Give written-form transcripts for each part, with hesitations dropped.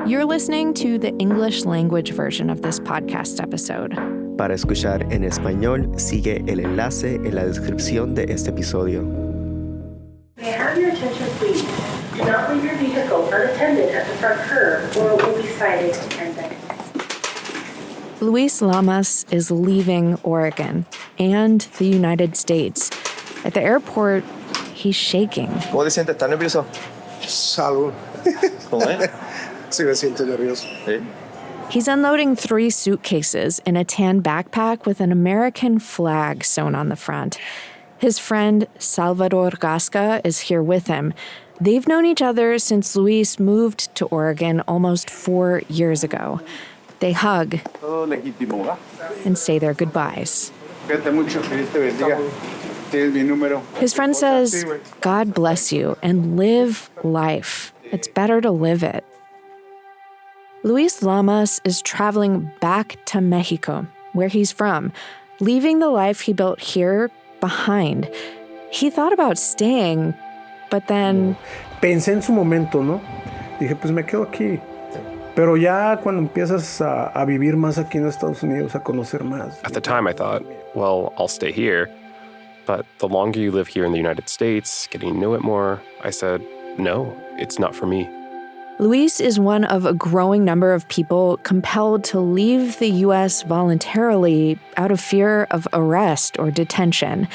You're listening to the English language version of this podcast episode. Para escuchar en español, sigue el enlace en la descripción de este episodio. May I have your attention, please? Do not leave your vehicle unattended at the front curb or it will be cited for 10 seconds. Luis Lamas is leaving Oregon and the United States. At the airport, he's shaking. ¿Cómo te sientes? ¿Estás nervioso? Salud. ¿Cómo es? Sí, me siento nervioso. ¿Sí? He's unloading 3 suitcases in a tan backpack with an American flag sewn on the front. His friend Salvador Gasca is here with him. They've known each other since Luis moved to Oregon almost 4 years ago. They hug and say their goodbyes. His friend says, God bless you and live life. It's better to live it. Luis Lamas is traveling back to Mexico, where he's from, leaving the life he built here behind. He thought about staying, but then... Pensé en su momento, ¿no? Dije, pues me quedo aquí. Pero ya cuando empiezas a vivir más aquí en Estados Unidos, a conocer más. At the time, I thought, well, I'll stay here. But the longer you live here in the United States, getting to know it more, I said, no, it's not for me. Luis is one of a growing number of people compelled to leave the U.S. voluntarily out of fear of arrest or detention.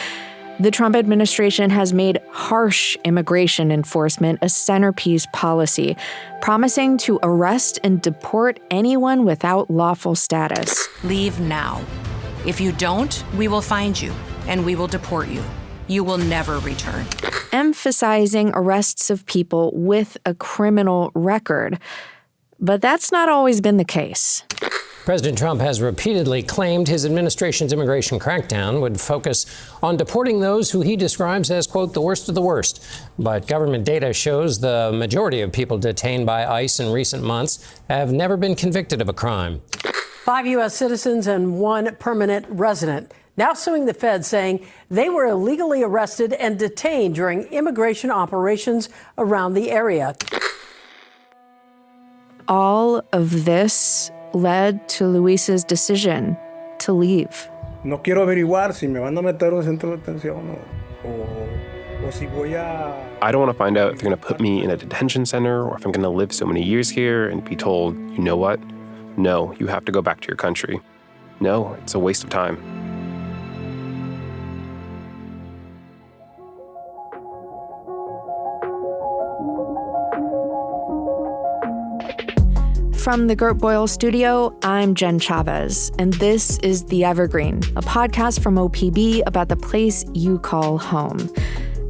The Trump administration has made harsh immigration enforcement a centerpiece policy, promising to arrest and deport anyone without lawful status. Leave now. If you don't, we will find you, and we will deport you. You will never return. Emphasizing arrests of people with a criminal record. But that's not always been the case. President Trump has repeatedly claimed his administration's immigration crackdown would focus on deporting those who he describes as, quote, the worst of the worst. But government data shows the majority of people detained by ICE in recent months have never been convicted of a crime. 5 U.S. citizens and 1 permanent resident now suing the Fed, saying they were illegally arrested and detained during immigration operations around the area. All of this led to Luis's decision to leave. No quiero averiguar si me van a meter un centro de detención o si voy a... I don't want to find out if they're going to put me in a detention center or if I'm going to live so many years here and be told, you know what? No, you have to go back to your country. No, it's a waste of time. From the Gert Boyle studio, I'm Jen Chavez, and this is The Evergreen, a podcast from OPB about the place you call home.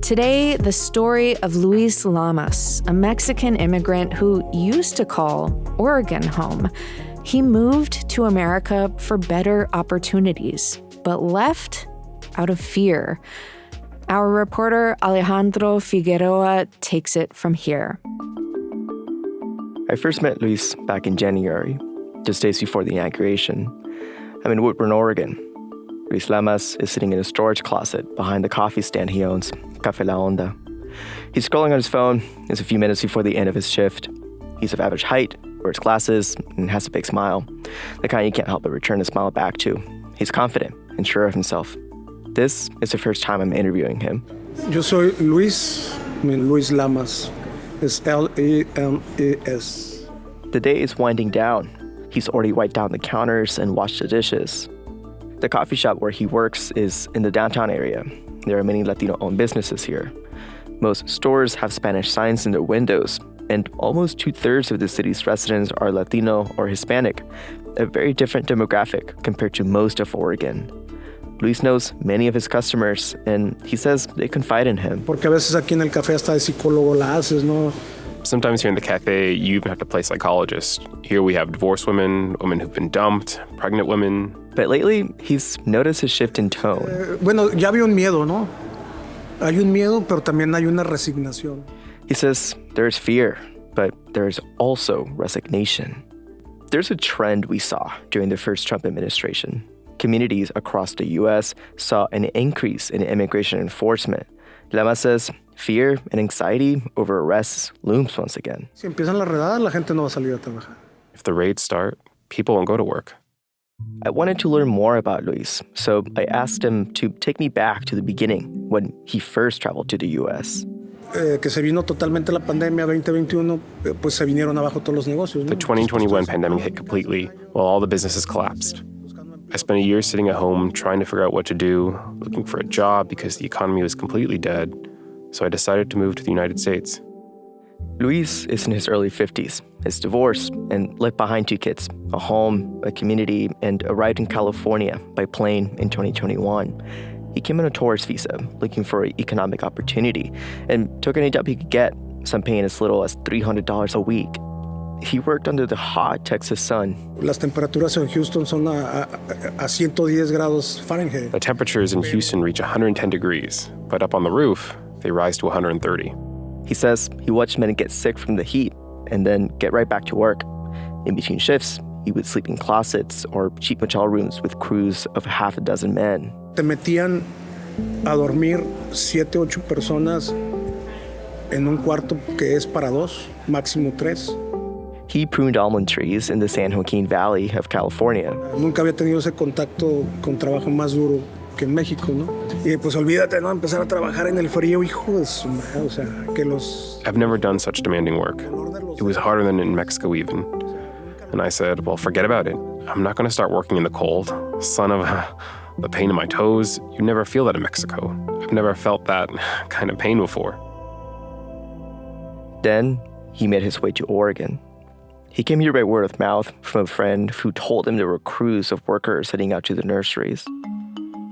Today, the story of Luis Lamas, a Mexican immigrant who used to call Oregon home. He moved to America for better opportunities, but left out of fear. Our reporter Alejandro Figueroa takes it from here. I first met Luis back in January, just days before the inauguration. I'm in Woodburn, Oregon. Luis Lamas is sitting in a storage closet behind the coffee stand he owns, Café La Onda. He's scrolling on his phone. It's a few minutes before the end of his shift. He's of average height, wears glasses, and has a big smile, the kind you can't help but return a smile back to. He's confident and sure of himself. This is the first time I'm interviewing him. Yo soy Luis Lamas. It's Lamas. The day is winding down. He's already wiped down the counters and washed the dishes. The coffee shop where he works is in the downtown area. There are many Latino-owned businesses here. Most stores have Spanish signs in their windows, and almost 2/3 of the city's residents are Latino or Hispanic, a very different demographic compared to most of Oregon. Luis knows many of his customers, and he says they confide in him. Porque a veces aquí en el café hasta de psicólogo la haces, ¿no? Sometimes here in the cafe, you even have to play psychologist. Here we have divorced women, women who've been dumped, pregnant women. But lately, he's noticed a shift in tone. Bueno, ya había un miedo, ¿no? Hay un miedo, pero también hay una resignación. He says there's fear, but there's also resignation. There's a trend we saw during the first Trump administration. Communities across the U.S. saw an increase in immigration enforcement. Lamas says Fear and anxiety over arrests looms once again. Si empiezan las redadas, la gente no va a salir a trabajar. If the raids start, people won't go to work. I wanted to learn more about Luis, so I asked him to take me back to the beginning when he first traveled to the U.S. Que se vino totalmente la pandemia 2021, pues se vinieron abajo todos los negocios, ¿no? The 2021 pandemic hit completely while all the businesses collapsed. I spent a year sitting at home trying to figure out what to do, looking for a job because the economy was completely dead. So I decided to move to the United States. Luis is in his early 50s, is divorced, and left behind 2 kids, a home, a community, and arrived in California by plane in 2021. He came on a tourist visa, looking for an economic opportunity, and took any job he could get, some paying as little as $300 a week. He worked under the hot Texas sun. Las temperaturas en Houston son a 110 grados Fahrenheit. The temperatures in Houston reach 110 degrees, but up on the roof, they rise to 130. He says he watched men get sick from the heat and then get right back to work. In between shifts, he would sleep in closets or cheap motel rooms with crews of half a dozen men. Te metían a dormir 7, 8 personas en un cuarto que es para 2, máximo 3. He pruned almond trees in the San Joaquin Valley of California. Nunca había tenido ese contacto con trabajo más duro que en México, ¿no? Y pues olvídate, ¿no? Empezar a trabajar en el frío, hijo de su madre, o sea, que los... I've never done such demanding work. It was harder than in Mexico even. And I said, well, forget about it. I'm not going to start working in the cold. Son of the pain in my toes. You never feel that in Mexico. I've never felt that kind of pain before. Then he made his way to Oregon. He came here by word of mouth from a friend who told him there were crews of workers heading out to the nurseries.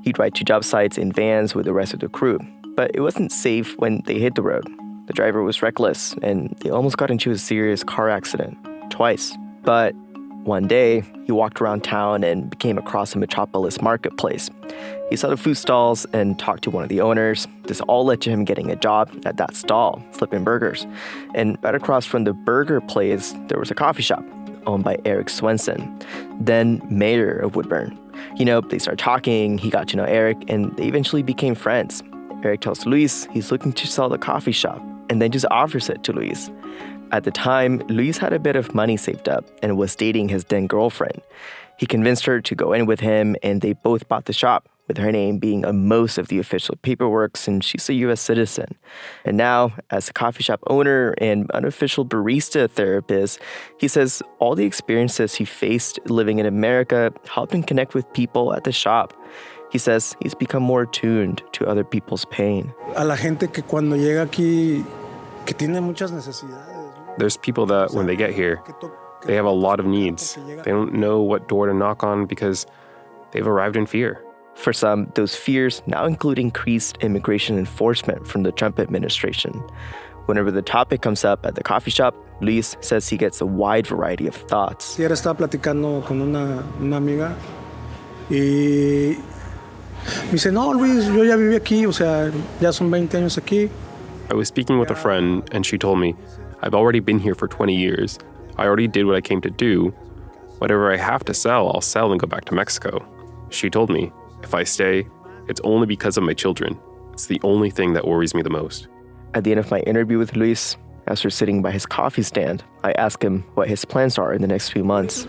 He'd ride to job sites in vans with the rest of the crew, but it wasn't safe when they hit the road. The driver was reckless, and they almost got into a serious car accident, twice. But one day, he walked around town and came across a Metropolis marketplace. He saw the food stalls and talked to one of the owners. This all led to him getting a job at that stall, flipping burgers. And right across from the burger place, there was a coffee shop owned by Eric Swenson, then mayor of Woodburn. You know, they started talking, he got to know Eric, and they eventually became friends. Eric tells Luis he's looking to sell the coffee shop, and then just offers it to Luis. At the time, Luis had a bit of money saved up and was dating his then girlfriend. He convinced her to go in with him, and they both bought the shop, with her name being on most of the official paperwork since she's a U.S. citizen. And now, as a coffee shop owner and unofficial barista therapist, he says all the experiences he faced living in America helped him connect with people at the shop. He says he's become more attuned to other people's pain. A la gente que cuando llega aquí, que tiene muchas necesidades. There's people that when they get here, they have a lot of needs. They don't know what door to knock on because they've arrived in fear. For some, those fears now include increased immigration enforcement from the Trump administration. Whenever the topic comes up at the coffee shop, Luis says he gets a wide variety of thoughts. Ayer estaba platicando con una amiga y me dice, no, Luis, yo ya viví aquí, o sea, ya son 20 años aquí. I was speaking with a friend and she told me, I've already been here for 20 years. I already did what I came to do. Whatever I have to sell, I'll sell and go back to Mexico. She told me, if I stay, it's only because of my children. It's the only thing that worries me the most. At the end of my interview with Luis, as we're sitting by his coffee stand, I ask him what his plans are in the next few months.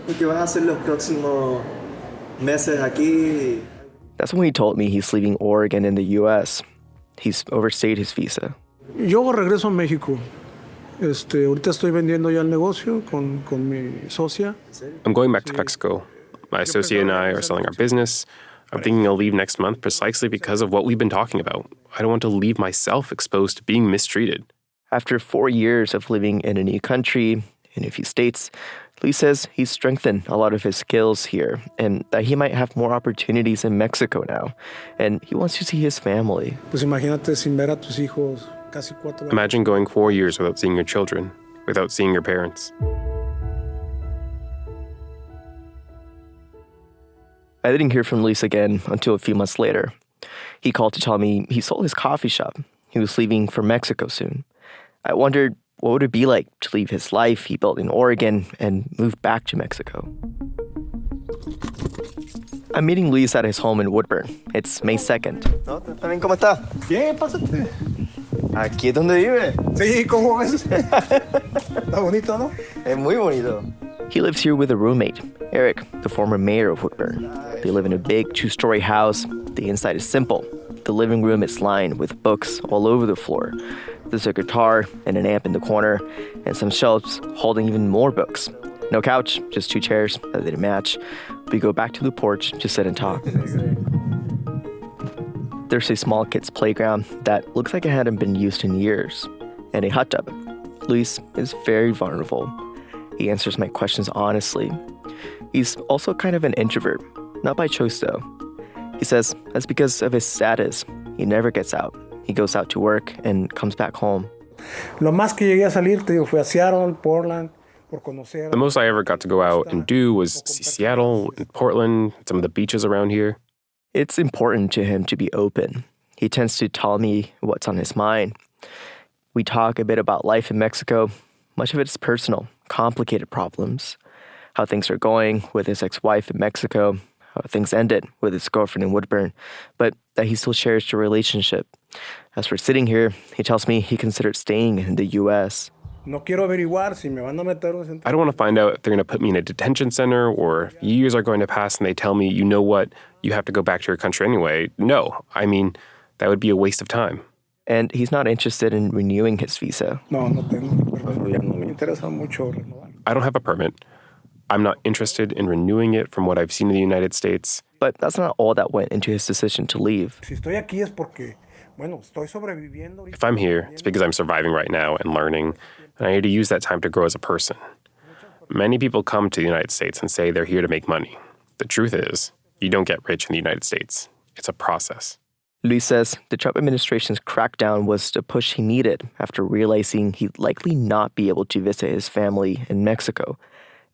That's when he told me he's leaving Oregon in the U.S. He's overstayed his visa. Yo regreso a México. Ahorita estoy vendiendo ya el negocio con mi socia. I'm going back to Mexico. My associate and I are selling our business. I'm thinking I'll leave next month precisely because of what we've been talking about. I don't want to leave myself exposed to being mistreated. After 4 years of living in a new country, in a few states, Luis says he's strengthened a lot of his skills here and that he might have more opportunities in Mexico now. And he wants to see his family. Pues imagínate sin ver a tus hijos casi 4 años. Imagine going 4 years without seeing your children, without seeing your parents. I didn't hear from Luis again until a few months later. He called to tell me he sold his coffee shop. He was leaving for Mexico soon. I wondered what would it be like to leave his life he built in Oregon and move back to Mexico. I'm meeting Luis at his home in Woodburn. It's May 2nd. ¿Cómo está? Bien, pásate. Aquí es donde vive. Sí, ¿cómo ves? Está bonito, ¿no? Es muy bonito. He lives here with a roommate, Eric, the former mayor of Woodburn. They live in a big 2-story house. The inside is simple. The living room is lined with books all over the floor. There's a guitar and an amp in the corner, and some shelves holding even more books. No couch, just 2 chairs that didn't match. We go back to the porch to sit and talk. There's a small kids' playground that looks like it hadn't been used in years, and a hot tub. Luis is very vulnerable. He answers my questions honestly. He's also kind of an introvert, not by choice though. He says that's because of his status. He never gets out. He goes out to work and comes back home. Lo más que llegué a salir, te digo, fui a Seattle, Portland, por conocer. The most I ever got to go out and do was see Seattle and Portland, some of the beaches around here. It's important to him to be open. He tends to tell me what's on his mind. We talk a bit about life in Mexico. Much of it's personal, complicated problems. How things are going with his ex-wife in Mexico, how things ended with his girlfriend in Woodburn, but that he still shares the relationship. As we're sitting here, he tells me he considered staying in the U.S. No quiero averiguar si me van a meter un I don't want to find out if they're going to put me in a detention center or if years are going to pass and they tell me, you know what, you have to go back to your country anyway. No, I mean, that would be a waste of time. And he's not interested in renewing his visa. No tengo. No me interesa mucho renovar. I don't have a permit. I'm not interested in renewing it from what I've seen in the United States. But that's not all that went into his decision to leave. Si estoy aquí es porque, bueno, estoy sobreviviendo. If I'm here, it's because I'm surviving right now and learning, and I need to use that time to grow as a person. Many people come to the United States and say they're here to make money. The truth is, you don't get rich in the United States. It's a process. Luis says the Trump administration's crackdown was the push he needed after realizing he'd likely not be able to visit his family in Mexico.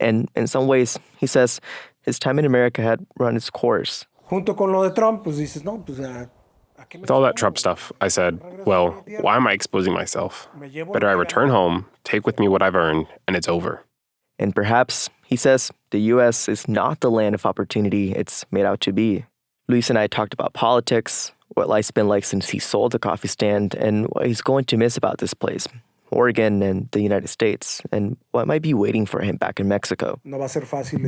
And in some ways, he says, his time in America had run its course. Junto con lo de Trump, pues dices, no, pues With all that Trump stuff, I said, well, why am I exposing myself? Better I return home, take with me what I've earned, and it's over. And perhaps, he says, the U.S. is not the land of opportunity it's made out to be. Luis and I talked about politics, what life's been like since he sold the coffee stand, and what he's going to miss about this place, Oregon and the United States, and what might be waiting for him back in Mexico. No va a ser fácil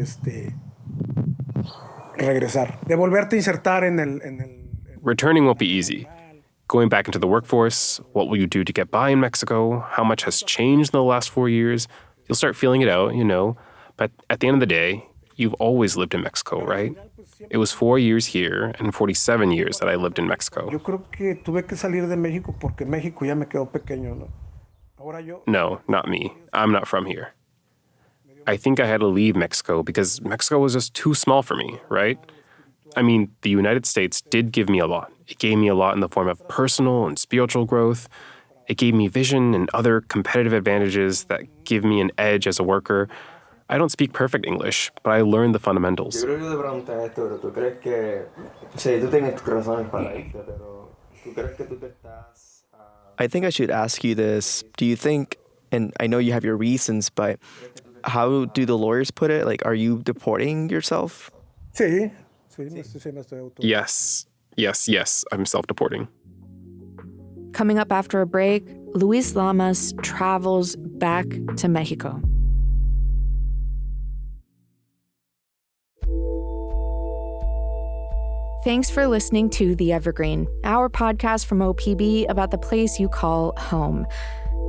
regresar. De volverte a insertar en el. Returning won't be easy. Going back into the workforce, what will you do to get by in Mexico? How much has changed in the last 4 years? You'll start feeling it out, you know. But at the end of the day, you've always lived in Mexico, right? It was 4 years here and 47 years that I lived in Mexico. Yo creo que tuve que salir de México porque México ya me quedó pequeño, ¿no? No, not me. I'm not from here. I think I had to leave Mexico because Mexico was just too small for me, right? I mean, the United States did give me a lot. It gave me a lot in the form of personal and spiritual growth. It gave me vision and other competitive advantages that give me an edge as a worker. I don't speak perfect English, but I learned the fundamentals. I think I should ask you this. Do you think, and I know you have your reasons, but how do the lawyers put it? Like, are you deporting yourself? Sí. Yes, I'm self-deporting. Coming up after a break, Luis Lamas travels back to Mexico. Thanks for listening to The Evergreen, our podcast from OPB about the place you call home.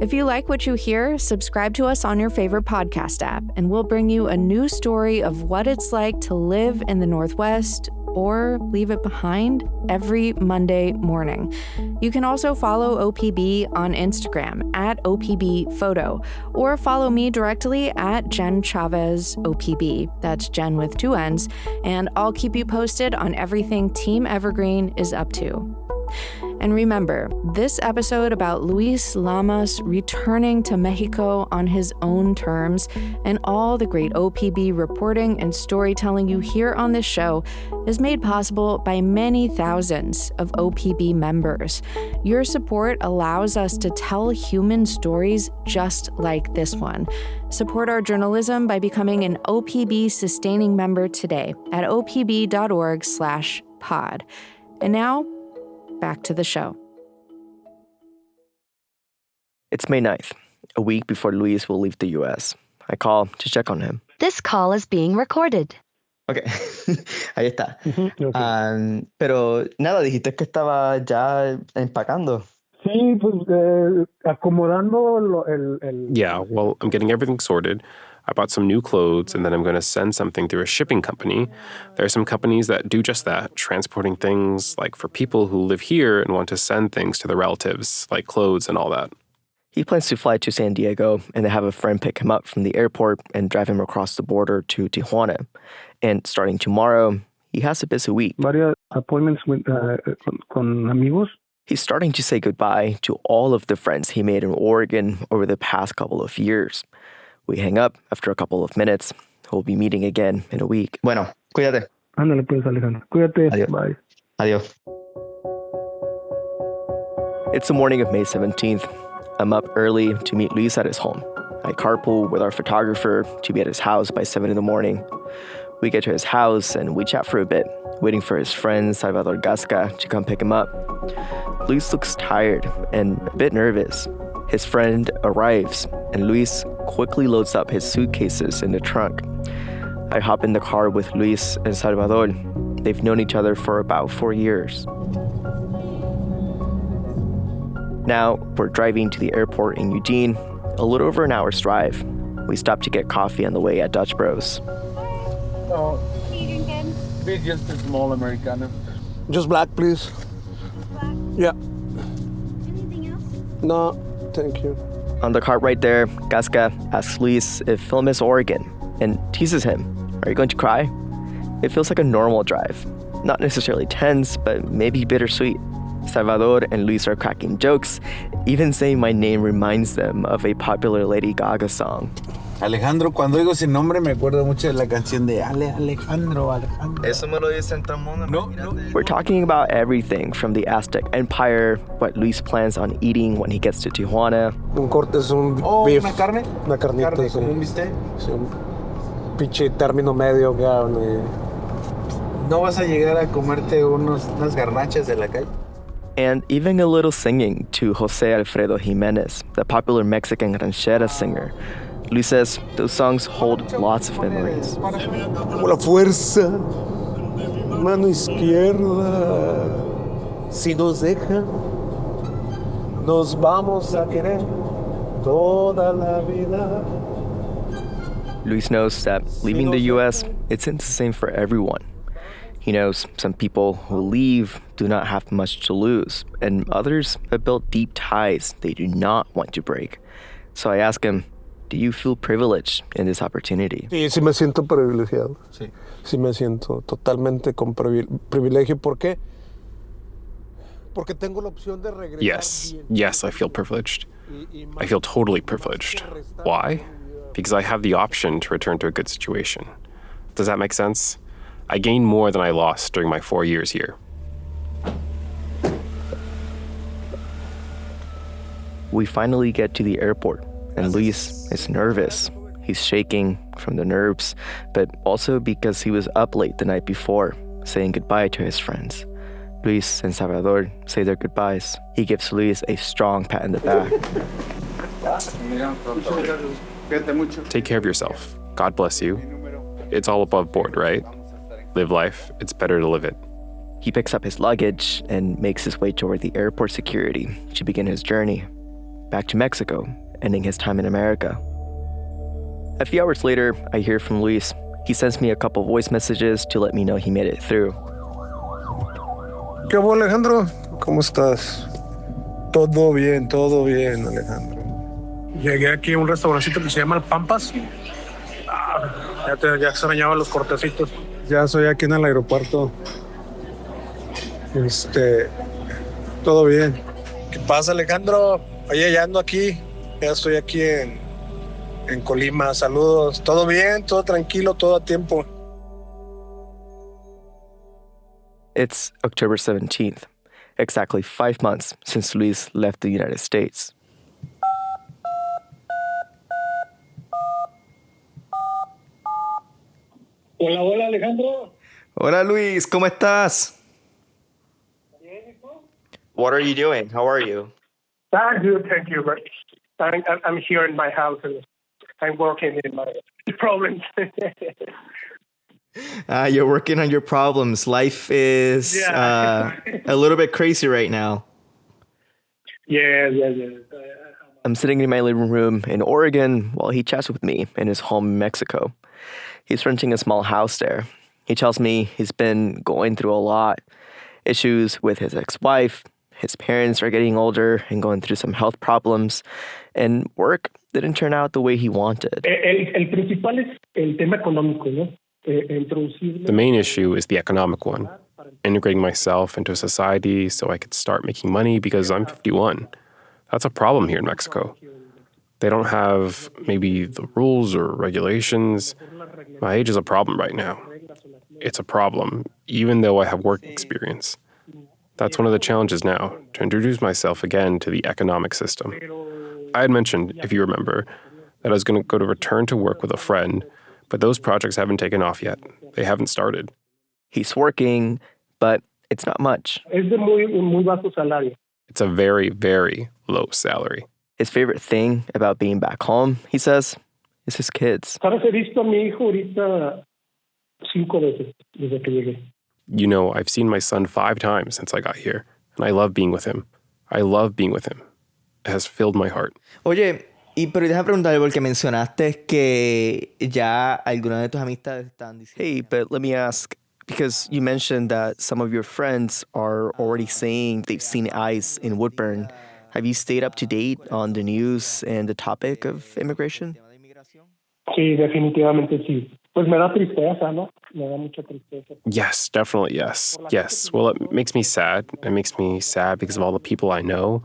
If you like what you hear, subscribe to us on your favorite podcast app, and we'll bring you a new story of what it's like to live in the Northwest or leave it behind every Monday morning. You can also follow OPB on Instagram at OPB Photo, or follow me directly at Jen Chavez OPB. That's Jen with 2 N's, and I'll keep you posted on everything Team Evergreen is up to. And remember, this episode about Luis Lamas returning to Mexico on his own terms and all the great OPB reporting and storytelling you hear on this show is made possible by many thousands of OPB members. Your support allows us to tell human stories just like this one. Support our journalism by becoming an OPB sustaining member today at opb.org/pod. And now, back to the show. It's May 9th, a week before Luis will leave the U.S. I call to check on him. This call is being recorded. Ok, ahí está. Okay. Pero nada, dijiste que estaba ya empacando. Sí, pues acomodando Yeah, well, I'm getting everything sorted. I bought some new clothes, and then I'm going to send something through a shipping company. There are some companies that do just that, transporting things like for people who live here and want to send things to their relatives, like clothes and all that. He plans to fly to San Diego and have a friend pick him up from the airport and drive him across the border to Tijuana. And starting tomorrow, he has a busy week. varios appointments with, con amigos. He's starting to say goodbye to all of the friends he made in Oregon over the past couple of years. We hang up after a couple of minutes. We'll be meeting again in a week. Bueno, cuídate. Ándale pues, Alejandro. Cuídate. Adiós. Bye. Adiós. It's the morning of May 17th. I'm up early to meet Luis at his home. I carpool with our photographer to be at his house by 7 in the morning. We get to his house and we chat for a bit, waiting for his friend Salvador Gasca to come pick him up. Luis looks tired and a bit nervous. His friend arrives and Luis quickly loads up his suitcases in the trunk. I hop in the car with Luis and Salvador. They've known each other for about 4 years. Now, we're driving to the airport in Eugene, a little over an hour's drive. We stop to get coffee on the way at Dutch Bros. Oh, be just a small Americano. Just black, please. Black. Yeah. Anything else? No, thank you. On the cart right there, Gasca asks Luis if film is Oregon and teases him. Are you going to cry? It feels like a normal drive. Not necessarily tense, but maybe bittersweet. Salvador and Luis are cracking jokes, even saying my name reminds them of a popular Lady Gaga song. Alejandro, cuando oigo ese nombre me acuerdo mucho de la canción de Alejandro. Eso me lo dice en todo mundo. No. We're talking about everything from the Aztec Empire, what Luis plans on eating when he gets to Tijuana. Un corte es un beef. ¿Una carne? Una carnita. ¿Carne, Sí. como un bistec? Sí, un pinche término medio. ¿No vas a llegar a comerte unas garnachas de la calle? And even a little singing to Jose Alfredo Jimenez, the popular Mexican ranchera singer. Luis says those songs hold lots of memories. Como la fuerza, mano izquierda, si nos deja, nos vamos a querer toda la vida. Luis knows that leaving the U.S. isn't the same for everyone. He knows some people who leave do not have much to lose, and others have built deep ties they do not want to break. So I ask him, do you feel privileged in this opportunity? Sí me siento privilegiado. Sí me siento totalmente con privilegio. ¿Por qué? Porque tengo la opción de regresar. Yes, I feel privileged. I feel totally privileged. Why? Because I have the option to return to a good situation. Does that make sense? I gained more than I lost during my 4 years here. We finally get to the airport, and Luis is nervous. He's shaking from the nerves, but also because he was up late the night before, saying goodbye to his friends. Luis and Salvador say their goodbyes. He gives Luis a strong pat in the back. Take care of yourself. God bless you. It's all above board, right? Live life. It's better to live it. He picks up his luggage and makes his way toward the airport security to begin his journey back to Mexico, ending his time in America. A few hours later, I hear from Luis. He sends me a couple voice messages to let me know he made it through. ¿Qué hubo, Alejandro? ¿Cómo estás? Todo bien, Alejandro. Llegué aquí a un restaurancito que se llama El Pampas. Ya extrañaba los cortecitos. Ya soy aquí en el aeropuerto. Todo bien. ¿Qué pasa, Alejandro? Oye, ya ando aquí. Ya estoy aquí en Colima. Saludos. ¿Todo bien? ¿Todo tranquilo? ¿Todo a tiempo? It's October 17th, exactly 5 months since Luis left the United States. Hola, Alejandro. Hola, Luis. ¿Cómo estás? What are you doing? How are you? Good, thank you. I'm here in my house and I'm working in my problems. You're working on your problems. Life is a little bit crazy right now. Yeah. I'm sitting in my living room in Oregon while he chats with me in his home in Mexico. He's renting a small house there. He tells me he's been going through a lot. Issues with his ex-wife, his parents are getting older and going through some health problems, and work didn't turn out the way he wanted. El principal es el tema económico, ¿no? The main issue is the economic one. Integrating myself into a society so I could start making money because I'm 51. That's a problem here in Mexico. They don't have maybe the rules or regulations. My age is a problem right now. It's a problem, even though I have work experience. That's one of the challenges now, to introduce myself again to the economic system. I had mentioned, if you remember, that I was going to go to return to work with a friend, but those projects haven't taken off yet. They haven't started. He's working, but it's not much. Es de muy bajo salario. It's a very, very low salary. His favorite thing about being back home, he says, is his kids. ¿Sabes? He visto a mi hijo ahorita 5 veces desde que llegué. You know, I've seen my son 5 times since I got here, and I love being with him. I love being with him. It has filled my heart. Oye, pero deja preguntarle porque mencionaste que ya algunas de tus amistades están diciendo... Hey, but let me ask, because you mentioned that some of your friends are already saying they've seen ICE in Woodburn. Have you stayed up to date on the news and the topic of immigration? Sí, definitivamente sí. Pues me da tristeza, ¿no? Me da mucha tristeza. Yes, definitely yes. Yes, well, it makes me sad. It makes me sad because of all the people I know,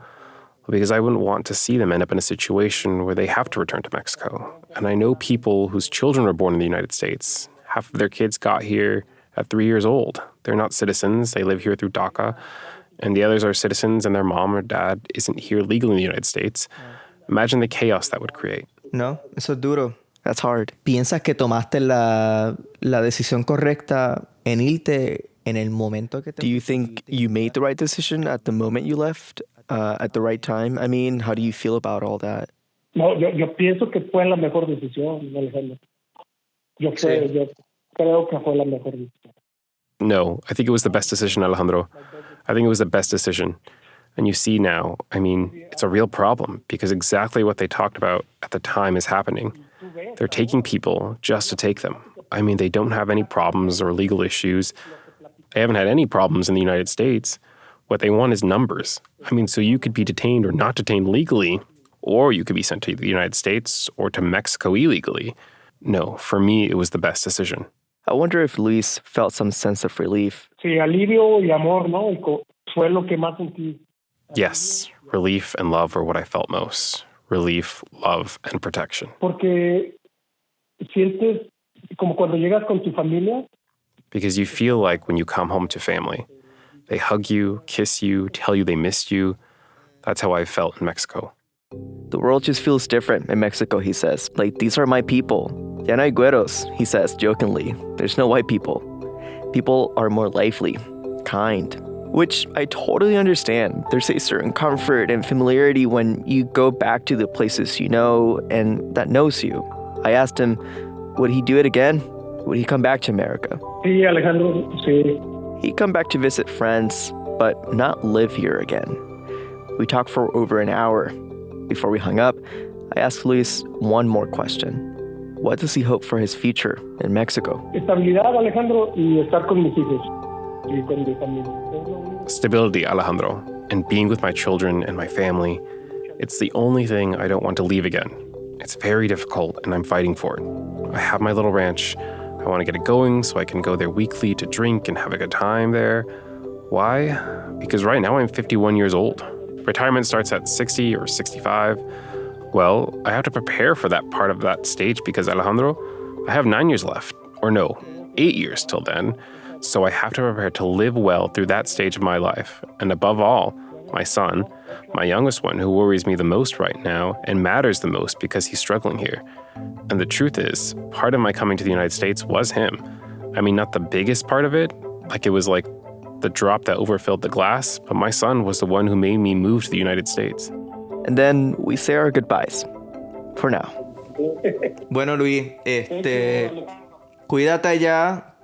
because I wouldn't want to see them end up in a situation where they have to return to Mexico. And I know people whose children were born in the United States. Half of their kids got here at 3 years old. They're not citizens. They live here through DACA. And the others are citizens and their mom or dad isn't here legally in the United States. Imagine the chaos that would create. No, eso es duro. That's hard. ¿Piensas que tomaste la decisión correcta en irte en el momento que te... Do you think you made the right decision at the moment you left, at the right time? I mean, how do you feel about all that? No, yo pienso que fue la mejor decisión, Alejandro. Yo creo que fue la mejor decisión. No, I think it was the best decision, Alejandro. I think it was the best decision. And you see now, I mean, it's a real problem because exactly what they talked about at the time is happening. They're taking people just to take them. I mean, they don't have any problems or legal issues. They haven't had any problems in the United States. What they want is numbers. I mean, so you could be detained or not detained legally, or you could be sent to the United States or to Mexico illegally. No, for me, it was the best decision. I wonder if Luis felt some sense of relief. Sí, alivio y amor, ¿no? Fue lo que más sentí. Yes, relief and love were what I felt most. Relief, love, and protection. Porque sientes como cuando llegas con tu familia. Because you feel like when you come home to family, they hug you, kiss you, tell you they missed you. That's how I felt in Mexico. The world just feels different in Mexico, he says. Like, these are my people. Ya no hay güeros, he says jokingly. There's no white people. People are more lively, kind, which I totally understand. There's a certain comfort and familiarity when you go back to the places you know and that knows you. I asked him, would he do it again? Would he come back to America? Sí, Alejandro, sí. He'd come back to visit friends, but not live here again. We talked for over an hour. Before we hung up, I asked Luis one more question. What does he hope for his future in Mexico? Estabilidad, Alejandro, y estar con mis hijos y con mi familia. Stability, Alejandro, and being with my children and my family. It's the only thing I don't want to leave again. It's very difficult, and I'm fighting for it. I have my little ranch. I want to get it going so I can go there weekly to drink and have a good time there. Why? Because right now I'm 51 years old. Retirement starts at 60 or 65. Well, I have to prepare for that part of that stage because, Alejandro, I have 9 years left. Or no, 8 years till then. So I have to prepare to live well through that stage of my life. And above all, my son, my youngest one, who worries me the most right now and matters the most because he's struggling here. And the truth is, part of my coming to the United States was him. I mean, not the biggest part of it. Like it was like the drop that overfilled the glass, but my son was the one who made me move to the United States. And then we say our goodbyes. For now. Bueno, Luis, cuídate allá,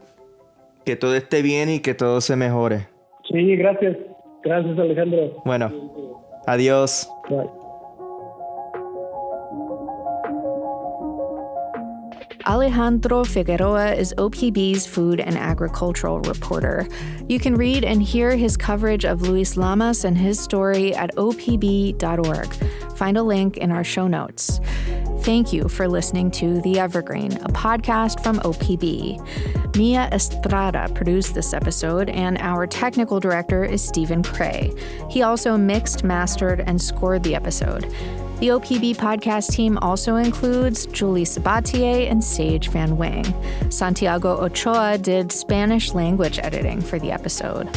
que todo esté bien y que todo se mejore. Sí, gracias. Gracias, Alejandro. Bueno, adiós. Bye. Alejandro Figueroa is OPB's food and agricultural reporter. You can read and hear his coverage of Luis Lamas and his story at opb.org. Find a link in our show notes. Thank you for listening to The Evergreen, a podcast from OPB. Mia Estrada produced this episode, and our technical director is Stephen Cray. He also mixed, mastered, and scored the episode. The OPB podcast team also includes Julie Sabatier and Sage Van Wing. Santiago Ochoa did Spanish language editing for the episode.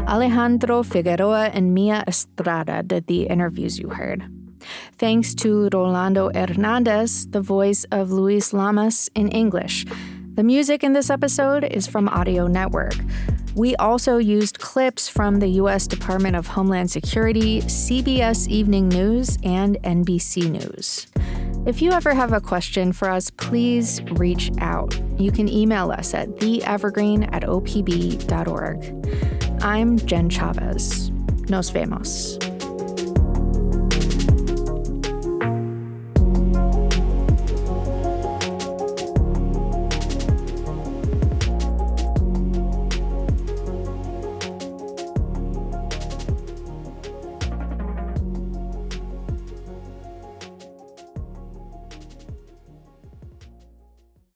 Alejandro Figueroa and Mia Estrada did the interviews you heard. Thanks to Rolando Hernandez, the voice of Luis Lamas in English. The music in this episode is from Audio Network. We also used clips from the U.S. Department of Homeland Security, CBS Evening News, and NBC News. If you ever have a question for us, please reach out. You can email us at theevergreen@opb.org. I'm Jen Chavez. Nos vemos.